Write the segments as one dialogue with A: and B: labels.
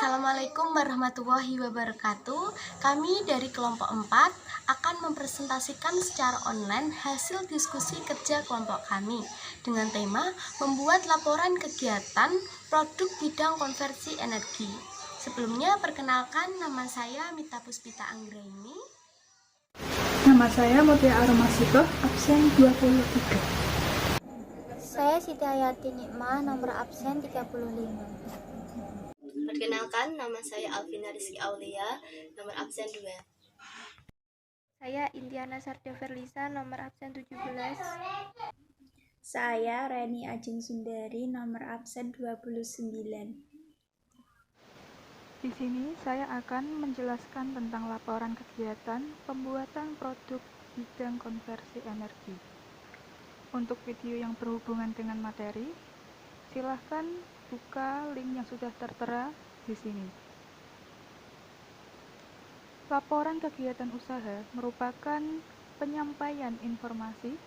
A: Assalamualaikum warahmatullahi wabarakatuh. Kami dari kelompok 4 akan mempresentasikan secara online hasil diskusi kerja kelompok kami dengan tema membuat laporan kegiatan produk bidang konversi energi. Sebelumnya perkenalkan, nama saya Mita Puspita Anggraini.
B: Nama saya Mutia Aromasito, absen 23.
C: Saya Siti Hayati Nikmah, nomor absen 35.
D: Perkenalkan, nama saya Alvina Rizky Aulia, nomor absen 2.
E: Saya Indiana Sarda Verlisa, nomor absen 17.
F: Saya Reni Ajeng Sundari, nomor absen 29.
B: Di sini saya akan menjelaskan tentang laporan kegiatan pembuatan produk bidang konversi energi. Untuk video yang berhubungan dengan materi, silahkan buka link yang sudah tertera di sini. Laporan kegiatan usaha merupakan penyampaian informasi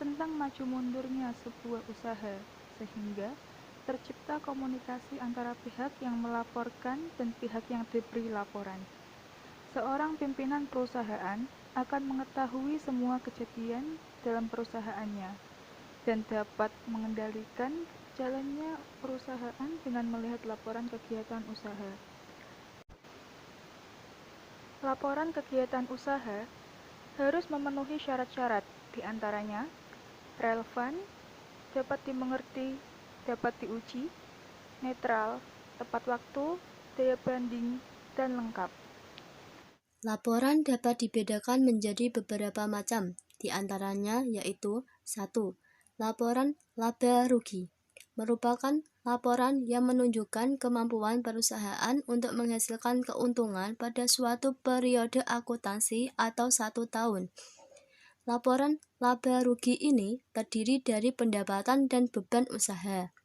B: tentang maju mundurnya sebuah usaha, sehingga tercipta komunikasi antara pihak yang melaporkan dan pihak yang diberi laporan. Seorang pimpinan perusahaan akan mengetahui semua kejadian dalam perusahaannya dan dapat mengendalikan jalannya perusahaan dengan melihat laporan kegiatan usaha. Laporan kegiatan usaha harus memenuhi syarat-syarat, di antaranya relevan, dapat dimengerti, dapat diuji, netral, tepat waktu, daya banding, dan lengkap.
D: Laporan dapat dibedakan menjadi beberapa macam, di antaranya yaitu 1. Laporan laba rugi merupakan laporan yang menunjukkan kemampuan perusahaan untuk menghasilkan keuntungan pada suatu periode akuntansi atau 1 tahun. Laporan laba rugi ini terdiri dari pendapatan dan beban usaha.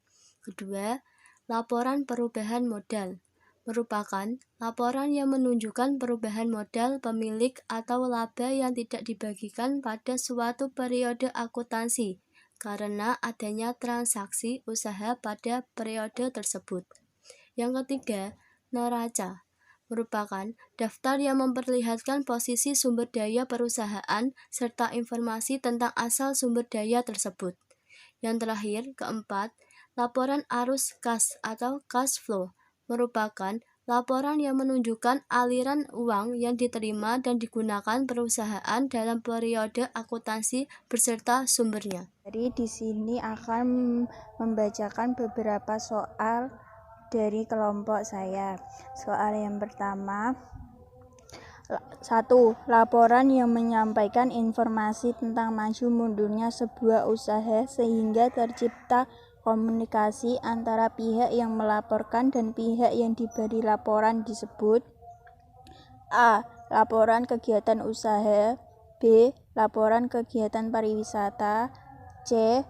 D: Kedua, laporan perubahan modal merupakan laporan yang menunjukkan perubahan modal pemilik atau laba yang tidak dibagikan pada suatu periode akuntansi karena adanya transaksi usaha pada periode tersebut. Yang ketiga, neraca merupakan daftar yang memperlihatkan posisi sumber daya perusahaan serta informasi tentang asal sumber daya tersebut. Yang terakhir, keempat, laporan arus kas atau cash flow merupakan laporan yang menunjukkan aliran uang yang diterima dan digunakan perusahaan dalam periode akuntansi beserta sumbernya.
F: Jadi di sini akan membacakan beberapa soal dari kelompok saya. Soal yang pertama, 1. Laporan yang menyampaikan informasi tentang maju mundurnya sebuah usaha sehingga tercipta komunikasi antara pihak yang melaporkan dan pihak yang diberi laporan disebut A. Laporan kegiatan usaha. B. Laporan kegiatan pariwisata. C.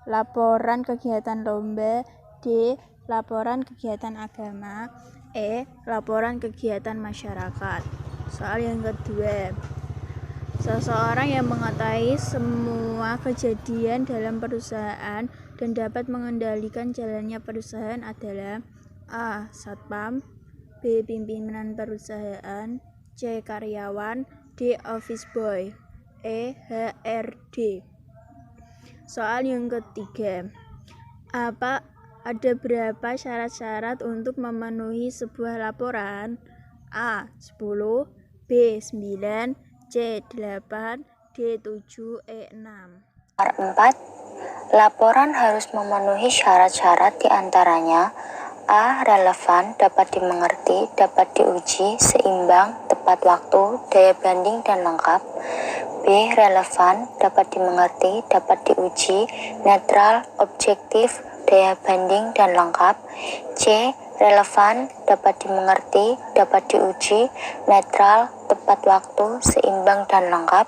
F: Laporan kegiatan lomba. D. Laporan kegiatan agama. E. Laporan kegiatan masyarakat. Soal yang kedua, seseorang yang mengetahui semua kejadian dalam perusahaan dan dapat mengendalikan jalannya perusahaan adalah A. Satpam. B. Pimpinan perusahaan. C. Karyawan. D. Office boy. E. HRD. Soal yang ketiga, ada berapa syarat-syarat untuk memenuhi sebuah laporan? A. 10. B. 9. C. 8. D. 7. E. 6.
C: Nomor 4. Laporan harus memenuhi syarat-syarat diantaranya A. Relevan, dapat dimengerti, dapat diuji, seimbang, tepat waktu, daya banding, dan lengkap. B. Relevan, dapat dimengerti, dapat diuji, netral, objektif, daya banding, dan lengkap. C. Relevan, dapat dimengerti, dapat diuji, netral, tepat waktu, seimbang, dan lengkap.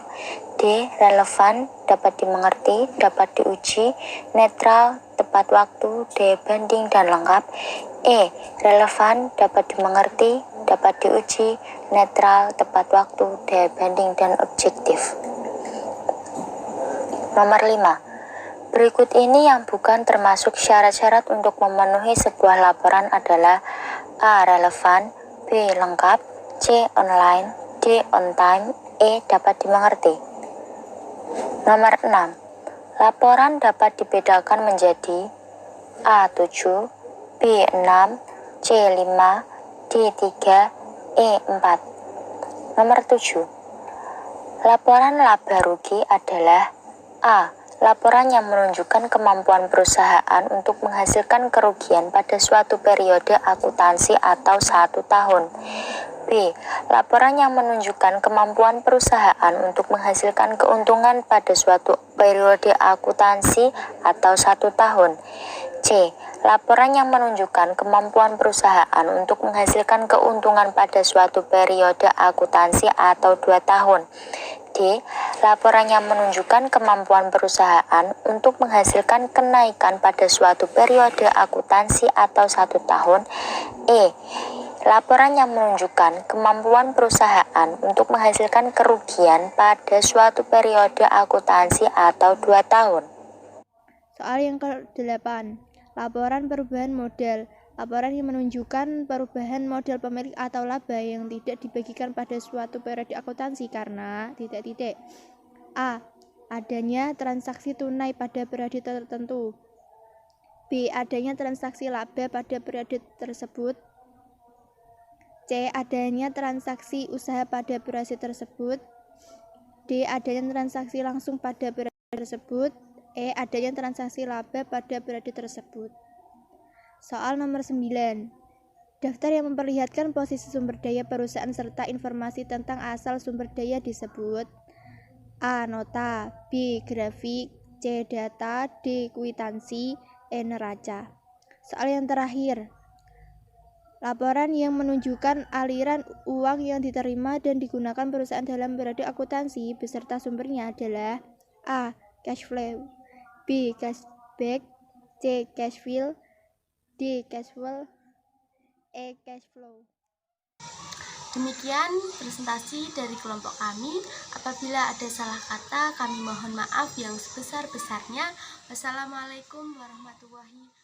C: D. Relevan, dapat dimengerti, dapat diuji, netral, tepat waktu, daya banding, dan lengkap. E. Relevan, dapat dimengerti, dapat diuji, netral, tepat waktu, daya banding, dan objektif. Nomor 5. Berikut ini yang bukan termasuk syarat-syarat untuk memenuhi sebuah laporan adalah A. Relevan, B. Lengkap, C. Online, D. On time, E. Dapat dimengerti. Nomor 6. Laporan dapat dibedakan menjadi A. 7, B. 6, C. 5, D. 3, E. 4. Nomor 7. Laporan laba rugi adalah A. Laporan yang menunjukkan kemampuan perusahaan untuk menghasilkan kerugian pada suatu periode akuntansi atau 1 tahun. B. Laporan yang menunjukkan kemampuan perusahaan untuk menghasilkan keuntungan pada suatu periode akuntansi atau 1 tahun. C. Laporan yang menunjukkan kemampuan perusahaan untuk menghasilkan keuntungan pada suatu periode akuntansi atau 2 tahun. D. Laporan yang menunjukkan kemampuan perusahaan untuk menghasilkan kenaikan pada suatu periode akuntansi atau 1 tahun. E. Laporan yang menunjukkan kemampuan perusahaan untuk menghasilkan kerugian pada suatu periode akuntansi atau 2 tahun.
E: Soal yang ke-8. Laporan perubahan modal. Laporan yang menunjukkan perubahan modal pemilik atau laba yang tidak dibagikan pada suatu periode akuntansi karena A. Adanya transaksi tunai pada periode tertentu. B. Adanya transaksi laba pada periode tersebut. C. Adanya transaksi usaha pada periode tersebut. D. Adanya transaksi langsung pada periode tersebut. E. Adanya transaksi laba pada periode tersebut. Soal nomor 9. Daftar yang memperlihatkan posisi sumber daya perusahaan serta informasi tentang asal sumber daya disebut A. Nota, B. Grafik, C. Data, D. Kwitansi, E. Neraca. Soal yang terakhir. Laporan yang menunjukkan aliran uang yang diterima dan digunakan perusahaan dalam periode akuntansi beserta sumbernya adalah A. Cash flow, B. Cash back, C. Cash fill, D. Cash flow, E. Cash flow.
A: Demikian presentasi dari kelompok kami. Apabila ada salah kata, kami mohon maaf yang sebesar-besarnya. Wassalamualaikum warahmatullahi wabarakatuh.